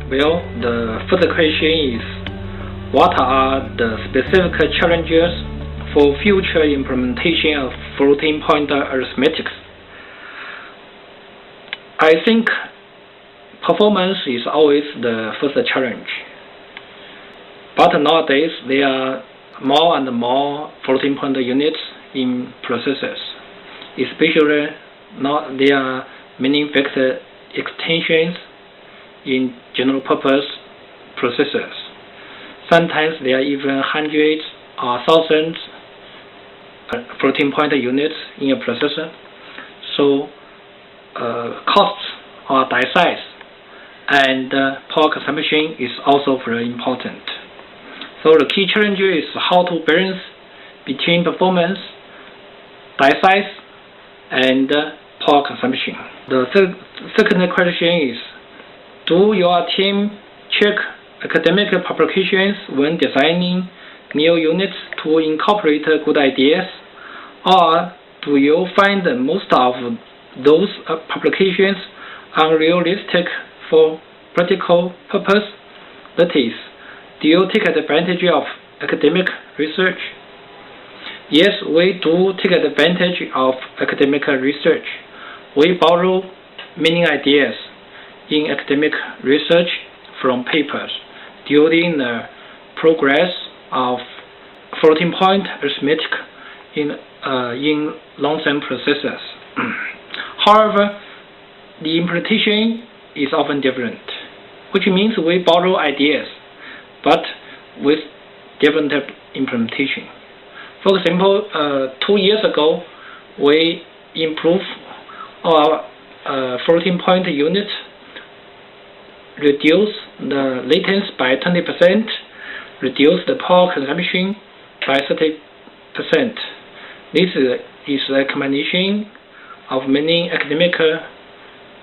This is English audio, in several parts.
Well, the first question is, what are the specific challenges for future implementation of floating-point arithmetic? I think performance is always the first challenge. But nowadays, there are more and more floating-point units in processors. Especially now there are many vector extensions in general-purpose processors. Sometimes there are even hundreds or thousands floating-point units in a processor. So costs or die size and power consumption is also very important. So the key challenge is how to balance between performance, die size, and power consumption. The second question is, do your team check academic publications when designing new units to incorporate good ideas, or do you find most of those publications unrealistic for practical purpose? That is, do you take advantage of academic research? Yes, we do take advantage of academic research. We borrow many ideas in academic research from papers during the progress of floating-point arithmetic in Loongson processors. However, the implementation is often different, which means we borrow ideas, but with different implementation. For example, 2 years ago, we improved our floating-point unit, reduce the latency by 20%, reduce the power consumption by 30%. This is a combination of many academic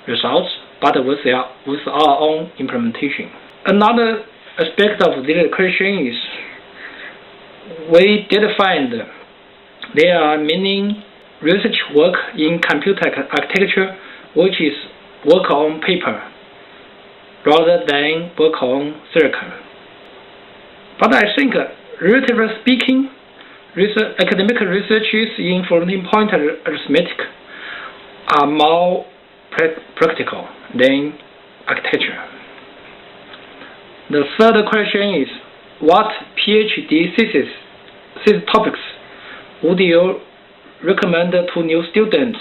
results, but with our own implementation. Another aspect of this question is, we did find there are many research work in computer architecture which is work on paper rather than work on silicon. But I think, relatively speaking, academic researches in floating-point arithmetic are more practical than architecture. The third question is, what PhD thesis topics would you recommend to new students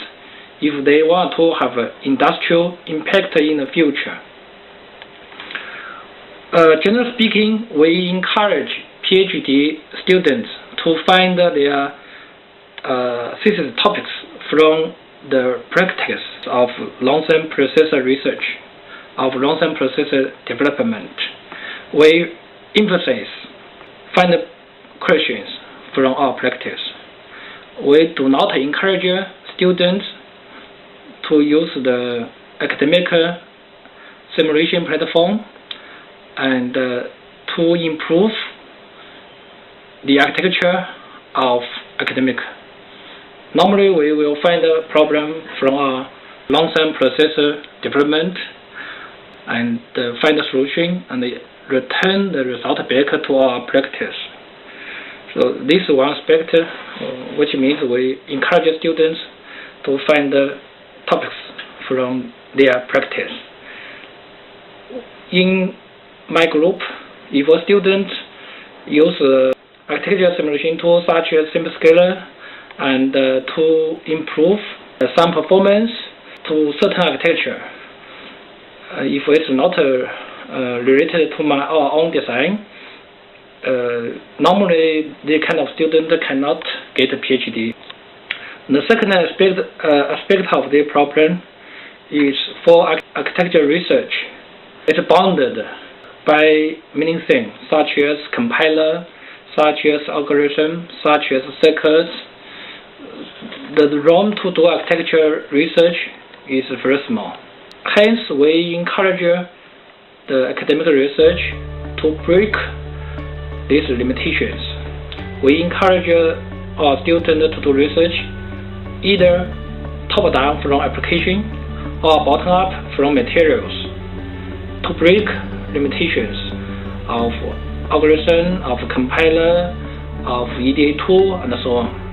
if they want to have an industrial impact in the future? Generally speaking, we encourage PhD students to find their thesis topics from the practice of Loongson processor research, of Loongson processor development. We emphasize find questions from our practice. We do not encourage students to use the academic simulation platform and to improve the architecture of academic. Normally, we will find a problem from our Loongson processor development and find a solution and return the result back to our practice. So this is one aspect, which means we encourage students to find topics from their practice. In my group, if a student use architecture simulation tools such as SimScaler and to improve some performance to certain architecture, if it's not related to our own design, normally the kind of student cannot get a PhD. The second aspect of the problem is for architecture research. It's bounded by many things, such as compiler, such as algorithm, such as circuits. The room to do architecture research is very small. Hence, we encourage the academic research to break these limitations. We encourage our students to do research either top-down from application or bottom-up from materials to break limitations of algorithm, of compiler, of EDA tool, and so on.